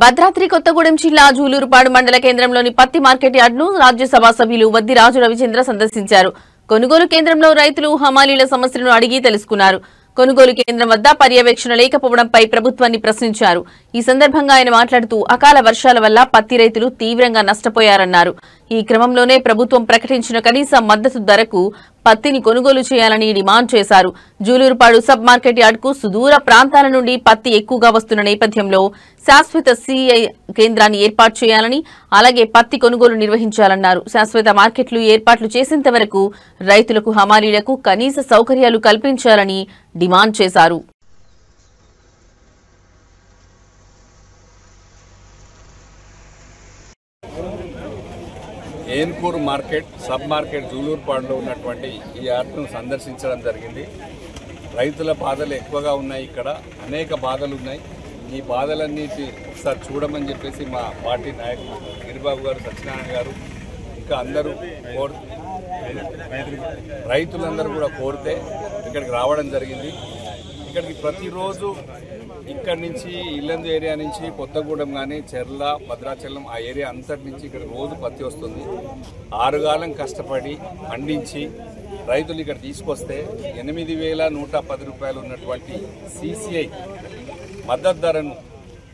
భద్రాద్రి కొత్తగూడెం జిల్లా జూలూరుపాడు మండల కేంద్రంలోని పత్తి మార్కెట్ యార్డును రాజ్యసభ సభ్యులు వద్ది రాజు రవిచంద్ర సందర్శించారు. కొనుగోలు కేంద్రంలో రైతులు హమాలీల సమస్యలను అడిగి తెలుసుకున్నారు. కొనుగోలు కేంద్రం వద్ద పర్యవేక్షణ లేకపోవడంపై ప్రభుత్వాన్ని ప్రశ్నించారు. ఈ సందర్భంగా ఆయన మాట్లాడుతూ అకాల వర్షాల వల్ల పత్తి రైతులు తీవ్రంగా నష్టపోయారన్నారు. ఈ క్రమంలోనే ప్రభుత్వం ప్రకటించిన కనీస మద్దతు ధరకు పత్తిని కొనుగోలు చేయాలని డిమాండ్ చేశారు. జూలూరుపాడు సబ్ మార్కెట్ యార్డుకు సుదూర ప్రాంతాల నుండి పత్తి ఎక్కువగా వస్తున్న నేపథ్యంలో శాశ్వత సిఐ కేంద్రాన్ని ఏర్పాటు చేయాలని, అలాగే పత్తి కొనుగోలు నిర్వహించాలన్నారు. శాశ్వత మార్కెట్లు ఏర్పాట్లు చేసేంత వరకు రైతులకు హమాలీలకు కనీస సౌకర్యాలు కల్పించాలని డిమాండ్ చేశారు. ఏన్పూర్ మార్కెట్ సబ్ మార్కెట్ జూలూరుపాడులో ఉన్నటువంటి ఈ యార్డును సందర్శించడం జరిగింది. రైతుల బాధలు ఎక్కువగా ఉన్నాయి. ఇక్కడ అనేక బాధలు ఉన్నాయి. ఈ బాధలన్నిటి ఒకసారి చూడమని చెప్పేసి మా పార్టీ నాయకులు గిరిబాబు గారు, సత్యనారాయణ గారు, ఇంకా అందరూ రైతులందరూ కూడా కోరితే ఇక్కడికి రావడం జరిగింది. ఇక్కడికి ప్రతిరోజు ఇక్కడి నుంచి ఇల్లందు ఏరియా నుంచి కొత్తగూడెం కానీ చెర్ల, భద్రాచలం ఆ ఏరియా అంతటి నుంచి ఇక్కడ రోజు పత్తి వస్తుంది. 6 కాలం కష్టపడి పండించి రైతులు ఇక్కడ తీసుకొస్తే 8,110 రూపాయలు ఉన్నటువంటి సిసిఐ మద్దతు ధరను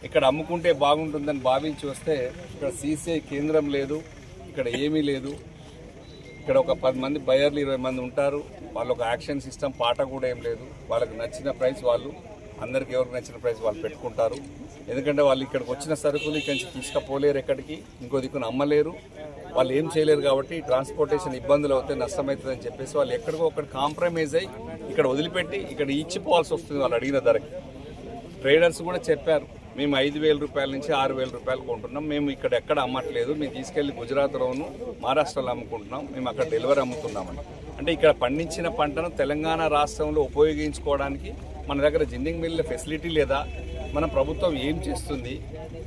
ఇక్కడ అమ్ముకుంటే బాగుంటుందని భావించి వస్తే ఇక్కడ సిసిఐ కేంద్రం లేదు, ఇక్కడ ఏమీ లేదు. ఇక్కడ ఒక 10 మంది బయర్లు 20 మంది ఉంటారు. వాళ్ళు ఒక యాక్షన్ సిస్టమ్ పాట కూడా ఏం లేదు. వాళ్ళకి నచ్చిన ప్రైస్ వాళ్ళు, అందరికి ఎవరికి నచ్చిన ప్రైస్ వాళ్ళు పెట్టుకుంటారు. ఎందుకంటే వాళ్ళు ఇక్కడికి వచ్చిన సరుకులు ఇక్కడి నుంచి తీసుకుపోలేరు, ఎక్కడికి ఇంకో దిక్కున అమ్మలేరు, వాళ్ళు ఏం చేయలేరు. కాబట్టి ట్రాన్స్పోర్టేషన్ ఇబ్బందులు అవుతాయి, నష్టమవుతుందని చెప్పేసి వాళ్ళు ఎక్కడికో ఒకటి కాంప్రమైజ్ అయ్యి ఇక్కడ వదిలిపెట్టి ఇక్కడ ఇచ్చిపోవాల్సి వస్తుంది వాళ్ళు అడిగిన ధరకి. ట్రేడర్స్ కూడా చెప్పారు, మేము 5,000 రూపాయల నుంచి 6,000 రూపాయలు కొంటున్నాం, మేము ఇక్కడ ఎక్కడ అమ్మట్లేదు, మేము తీసుకెళ్లి గుజరాత్లోను మహారాష్ట్రలో అమ్ముకుంటున్నాం, మేము అక్కడ డెలివరీ అమ్ముతున్నామని. అంటే ఇక్కడ పండించిన పంటను తెలంగాణ రాష్ట్రంలో ఉపయోగించుకోవడానికి మన దగ్గర జిన్నింగ్ మిల్ ఫెసిలిటీ లేదా? మన ప్రభుత్వం ఏం చేస్తుంది?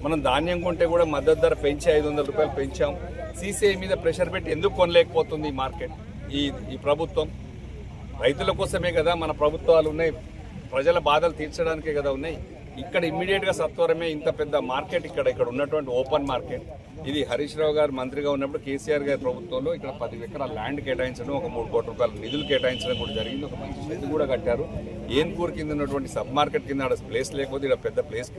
మనం ధాన్యం కొంటే కూడా మద్దతు ధర పెంచి 500 రూపాయలు పెంచాం. సిసిఐ మీద ప్రెషర్ పెట్టి ఎందుకు కొనలేకపోతుంది ఈ మార్కెట్? ఈ ప్రభుత్వం రైతుల కోసమే కదా మన ప్రభుత్వాలు ఉన్నాయి, ప్రజల బాధలు తీర్చడానికే కదా ఉన్నాయి. ఇక్కడ ఇమ్మీడియట్గా సత్వరమే ఇంత పెద్ద మార్కెట్ ఇక్కడ ఉన్నటువంటి ఓపెన్ మార్కెట్, ఇది హరీష్ రావు గారు మంత్రిగా ఉన్నప్పుడు కేసీఆర్ గారి ప్రభుత్వంలో ఇక్కడ 10 ఎకరాల ల్యాండ్ కేటాయించడం, ఒక 3 కోట్ల రూపాయల నిధులు కేటాయించడం కూడా జరిగింది. ఒక మంచి షెడ్ కూడా కట్టారు. ఏన్పూర్ కింద ఉన్నటువంటి సబ్ మార్కెట్ కింద ప్లేస్ లేకపోతే ఇక్కడ పెద్ద ప్లేస్